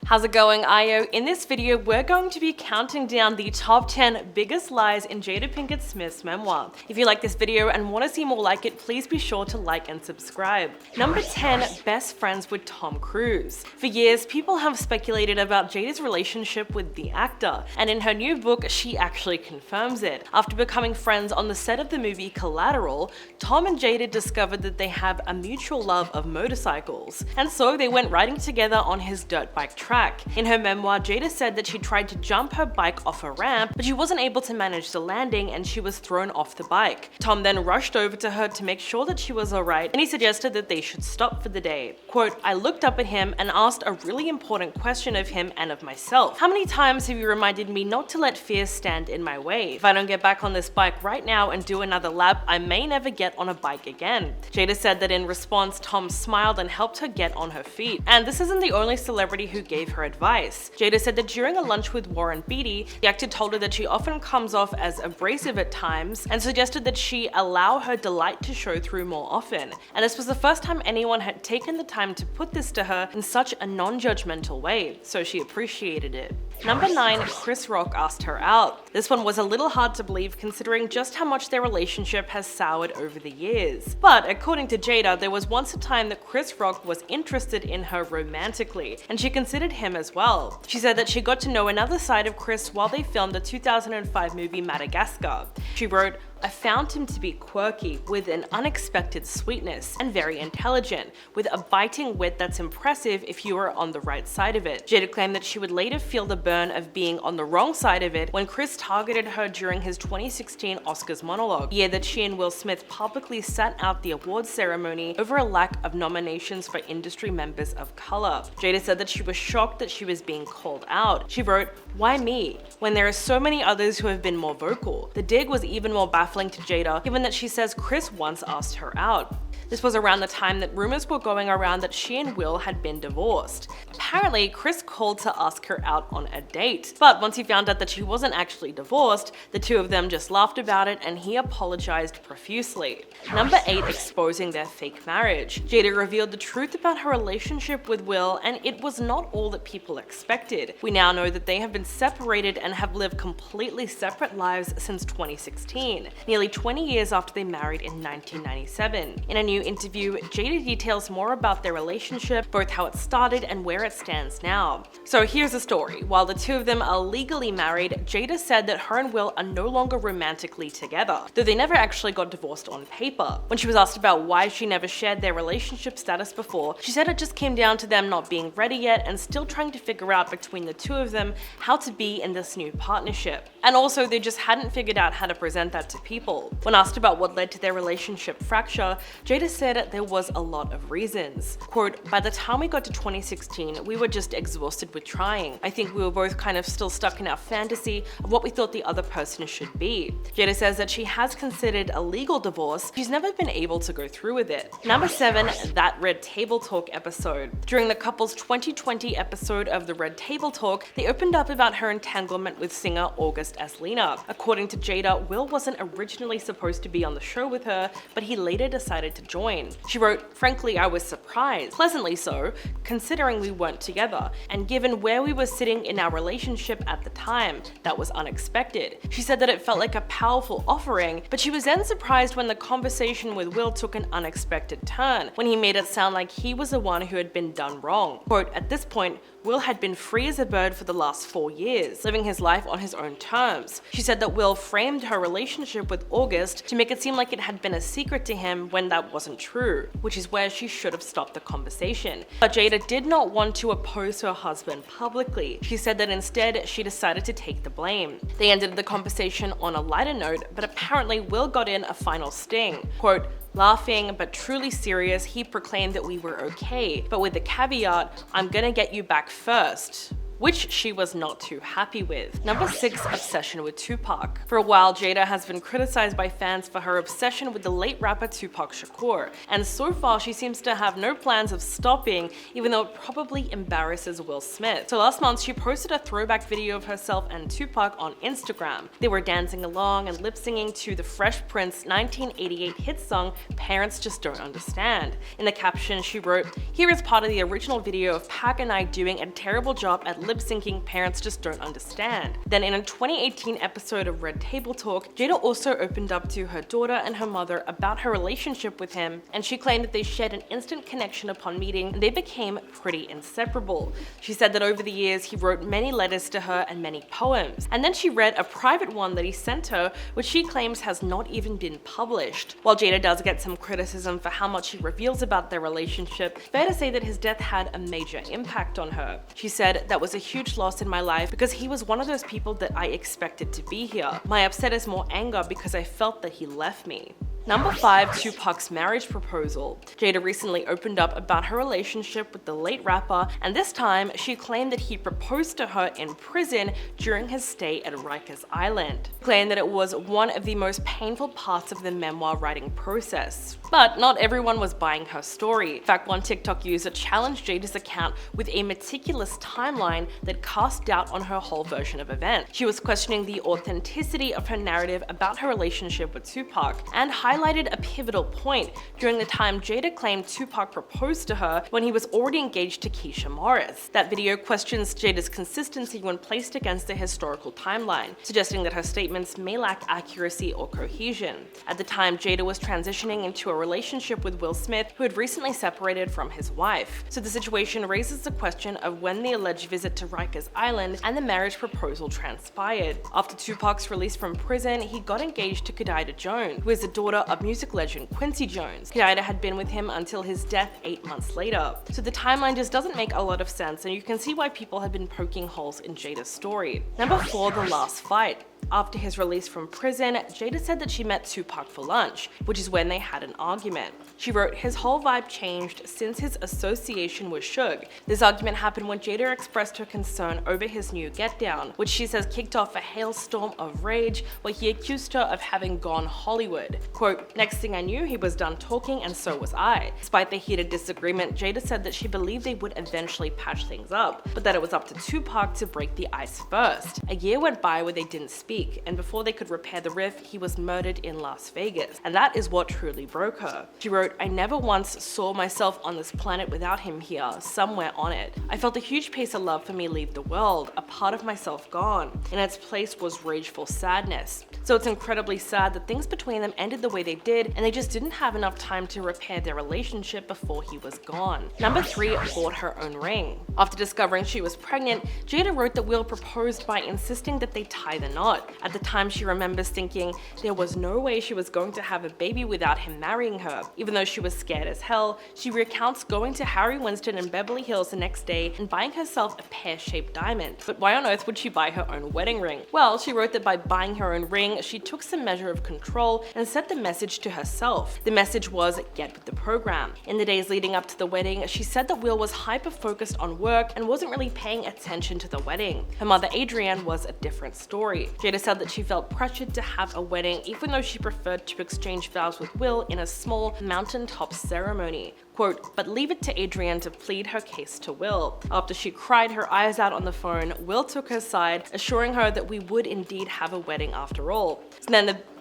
How's it going, IO? In this video, we're going to be counting down the top 10 biggest lies in Jada Pinkett Smith's memoir. If you like this video and want to see more like it, please be sure to like and subscribe. Number 10, best friends with Tom Cruise. For years, people have speculated about Jada's relationship with the actor, and in her new book, she actually confirms it. After becoming friends on the set of the movie Collateral, Tom and Jada discovered that they have a mutual love of motorcycles, and so they went riding together on his dirt bike track. In her memoir, Jada said that she tried to jump her bike off a ramp, but she wasn't able to manage the landing and she was thrown off the bike. Tom then rushed over to her to make sure that she was alright, and he suggested that they should stop for the day. Quote, "I looked up at him and asked a really important question of him and of myself. How many times have you reminded me not to let fear stand in my way? If I don't get back on this bike right now and do another lap, I may never get on a bike again." Jada said that in response, Tom smiled and helped her get on her feet. And this isn't the only celebrity who gave her advice. Jada said that during a lunch with Warren Beatty, the actor told her that she often comes off as abrasive at times and suggested that she allow her delight to show through more often. And this was the first time anyone had taken the time to put this to her in such a non-judgmental way, so she appreciated it. Number 9, Chris Rock asked her out. This one was a little hard to believe considering just how much their relationship has soured over the years. But according to Jada, there was once a time that Chris Rock was interested in her romantically, and she considered him as well. She said that she got to know another side of Chris while they filmed the 2005 movie Madagascar. She wrote, "I found him to be quirky, with an unexpected sweetness, and very intelligent, with a biting wit that's impressive if you were on the right side of it." Jada claimed that she would later feel the burn of being on the wrong side of it when Chris targeted her during his 2016 Oscars monologue, the year that she and Will Smith publicly sat out the awards ceremony over a lack of nominations for industry members of color. Jada said that she was shocked that she was being called out. She wrote, "Why me? When there are so many others who have been more vocal." The dig was even more baffling to Jada, given that she says Chris once asked her out. This was around the time that rumors were going around that she and Will had been divorced. Apparently, Chris called to ask her out on a date, but once he found out that she wasn't actually divorced, the two of them just laughed about it and he apologized profusely. Number 8, exposing their fake marriage. Jada revealed the truth about her relationship with Will, and it was not all that people expected. We now know that they have been separated and have lived completely separate lives since 2016, nearly 20 years after they married in 1997. In a new interview, Jada details more about their relationship, both how it started and where it stands now. So here's the story. While the two of them are legally married, Jada said that her and Will are no longer romantically together, though they never actually got divorced on paper. When she was asked about why she never shared their relationship status before, she said it just came down to them not being ready yet and still trying to figure out between the two of them how to be in this new partnership. And also, they just hadn't figured out how to present that to people. When asked about what led to their relationship fracture, Jada said there was a lot of reasons. Quote, "By the time we got to 2016, we were just exhausted with trying. I think we were both kind of still stuck in our fantasy of what we thought the other person should be." Jada says that she has considered a legal divorce. She's never been able to go through with it. Number 7, that Red Table Talk episode. During the couple's 2020 episode of the Red Table Talk, they opened up about her entanglement with singer August Alsina. According to Jada, Will wasn't originally supposed to be on the show with her, but he later decided to join. She wrote, "Frankly, I was surprised, pleasantly so, considering we weren't together, and given where we were sitting in our relationship at the time, that was unexpected." She said that it felt like a powerful offering, but she was then surprised when the conversation with Will took an unexpected turn, when he made it sound like he was the one who had been done wrong. Quote, "At this point, Will had been free as a bird for the last 4 years, living his life on his own terms." She said that Will framed her relationship with August to make it seem like it had been a secret to him when that wasn't true, which is where she should have stopped the conversation. But Jada did not want to oppose her husband publicly. She said that instead she decided to take the blame. They ended the conversation on a lighter note, but apparently Will got in a final sting. Quote, "Laughing but truly serious, he proclaimed that we were okay, but with the caveat, 'I'm gonna get you back first.'" which she was not too happy with. Number 6, obsession with Tupac. For a while, Jada has been criticized by fans for her obsession with the late rapper Tupac Shakur, and so far she seems to have no plans of stopping, even though it probably embarrasses Will Smith. So last month, she posted a throwback video of herself and Tupac on Instagram. They were dancing along and lip-singing to the Fresh Prince 1988 hit song, Parents Just Don't Understand. In the caption, she wrote, "Here is part of the original video of Pac and I doing a terrible job at lip-syncing Parents Just Don't Understand." Then in a 2018 episode of Red Table Talk, Jada also opened up to her daughter and her mother about her relationship with him, and she claimed that they shared an instant connection upon meeting and they became pretty inseparable. She said that over the years he wrote many letters to her and many poems, and then she read a private one that he sent her, which she claims has not even been published. While Jada does get some criticism for how much he reveals about their relationship, fair to say that his death had a major impact on her. She said, "That was a huge loss in my life because he was one of those people that I expected to be here. My upset is more anger because I felt that he left me." Number 5, Tupac's marriage proposal. Jada recently opened up about her relationship with the late rapper, and this time she claimed that he proposed to her in prison during his stay at Rikers Island. She claimed that it was one of the most painful parts of the memoir writing process. But not everyone was buying her story. In fact, one TikTok user challenged Jada's account with a meticulous timeline that cast doubt on her whole version of events. She was questioning the authenticity of her narrative about her relationship with Tupac, and highlighted a pivotal point during the time Jada claimed Tupac proposed to her when he was already engaged to Keisha Morris. That video questions Jada's consistency when placed against the historical timeline, suggesting that her statements may lack accuracy or cohesion. At the time, Jada was transitioning into a relationship with Will Smith, who had recently separated from his wife. So the situation raises the question of when the alleged visit to Rikers Island and the marriage proposal transpired. After Tupac's release from prison, he got engaged to Kidida Jones, who is the daughter of music legend Quincy Jones. Kidida had been with him until his death 8 months later. So the timeline just doesn't make a lot of sense, and you can see why people have been poking holes in Jada's story. Number 4, the last fight. After his release from prison, Jada said that she met Tupac for lunch, which is when they had an argument. She wrote, "His whole vibe changed since his association with Suge." This argument happened when Jada expressed her concern over his new Get Down, which she says kicked off a hailstorm of rage where he accused her of having gone Hollywood. Quote, "Next thing I knew, he was done talking and so was I." Despite the heated disagreement, Jada said that she believed they would eventually patch things up, but that it was up to Tupac to break the ice first. A year went by where they didn't speak, and before they could repair the rift, he was murdered in Las Vegas, and that is what truly broke her. She wrote, "I never once saw myself on this planet without him here, somewhere on it. I felt a huge piece of love for me leave the world, a part of myself gone. In its place was rageful sadness." So it's incredibly sad that things between them ended the way they did, and they just didn't have enough time to repair their relationship before he was gone. Number 3, bought her own ring. After discovering she was pregnant, Jada wrote that Will proposed by insisting that they tie the knot. At the time, she remembers thinking there was no way she was going to have a baby without him marrying her. Even though she was scared as hell, she recounts going to Harry Winston in Beverly Hills the next day and buying herself a pear-shaped diamond. But why on earth would she buy her own wedding ring? Well, she wrote that by buying her own ring, she took some measure of control and set the message to herself. The message was, get with the program. In the days leading up to the wedding, she said that Will was hyper-focused on work and wasn't really paying attention to the wedding. Her mother, Adrienne, was a different story. Jada said that she felt pressured to have a wedding, even though she preferred to exchange vows with Will in a small mountaintop ceremony. Quote, "But leave it to Adrienne to plead her case to Will." After she cried her eyes out on the phone, Will took her side, assuring her that we would indeed have a wedding after all.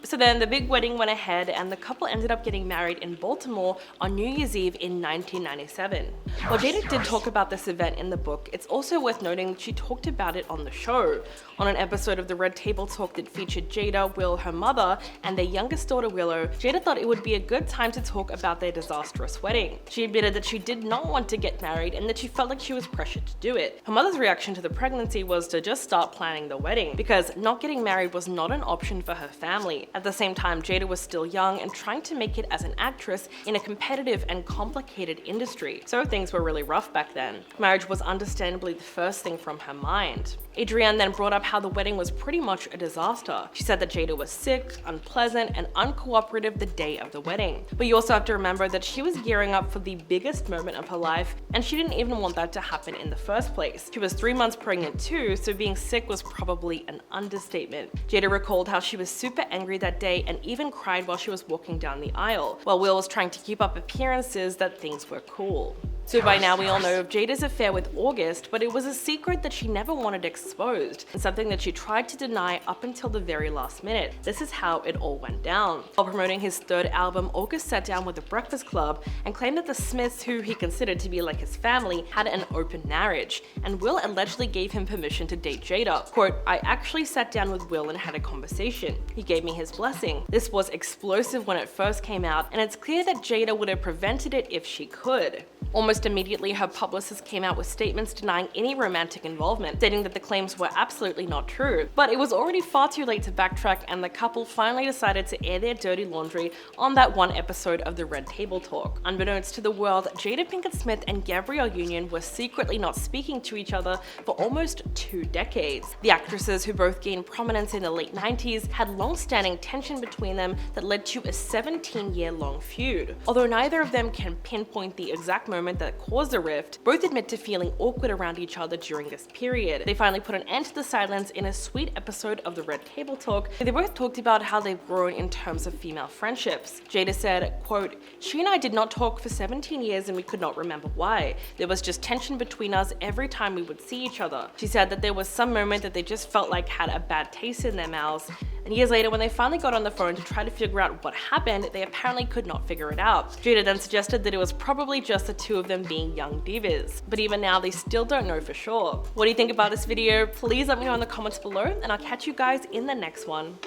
So then the big wedding went ahead, and the couple ended up getting married in Baltimore on New Year's Eve in 1997. While Jada did talk about this event in the book, it's also worth noting that she talked about it on the show. On an episode of the Red Table Talk that featured Jada, Will, her mother, and their youngest daughter Willow, Jada thought it would be a good time to talk about their disastrous wedding. She admitted that she did not want to get married and that she felt like she was pressured to do it. Her mother's reaction to the pregnancy was to just start planning the wedding, because not getting married was not an option for her family. At the same time, Jada was still young and trying to make it as an actress in a competitive and complicated industry, so things were really rough back then. Marriage was understandably the first thing from her mind. Adrienne then brought up how the wedding was pretty much a disaster. She said that Jada was sick, unpleasant, and uncooperative the day of the wedding. But you also have to remember that she was gearing up for for the biggest moment of her life, and she didn't even want that to happen in the first place. She was 3 months pregnant too, so being sick was probably an understatement. Jada recalled how she was super angry that day and even cried while she was walking down the aisle, while Will was trying to keep up appearances that things were cool. So by now we all know of Jada's affair with August, but it was a secret that she never wanted exposed, and something that she tried to deny up until the very last minute. This is how it all went down. While promoting his third album, August sat down with the Breakfast Club and claimed that the Smiths, who he considered to be like his family, had an open marriage, and Will allegedly gave him permission to date Jada. Quote, "I actually sat down with Will and had a conversation. He gave me his blessing. This was explosive when it first came out, and it's clear that Jada would have prevented it if she could." Almost immediately, her publicist came out with statements denying any romantic involvement, stating that the claims were absolutely not true. But it was already far too late to backtrack, and the couple finally decided to air their dirty laundry on that one episode of the Red Table Talk. Unbeknownst to the world, Jada Pinkett Smith and Gabrielle Union were secretly not speaking to each other for almost 2 decades. The actresses, who both gained prominence in the late 90s, had long-standing tension between them that led to a 17-year-long feud. Although neither of them can pinpoint the exact moment that caused the rift, both admit to feeling awkward around each other during this period. They finally put an end to the silence in a sweet episode of the Red Table Talk. They both talked about how they've grown in terms of female friendships. Jada said, quote, "She and I did not talk for 17 years and we could not remember why. There was just tension between us every time we would see each other." She said that there was some moment that they just felt like had a bad taste in their mouths, and years later when they finally got on the phone to try to figure out what happened, they apparently could not figure it out. Jada then suggested that it was probably just the two of them being young divas. But even now, they still don't know for sure. What do you think about this video? Please let me know in the comments below, and I'll catch you guys in the next one.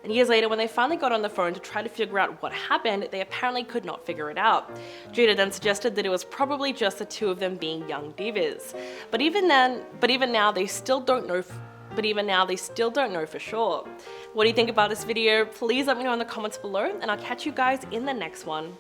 And years later, when they finally got on the phone to try to figure out what happened, they apparently could not figure it out. Jada then suggested that it was probably just the two of them being young divas. But even now, they still don't know for sure. What do you think about this video? Please let me know in the comments below, and I'll catch you guys in the next one.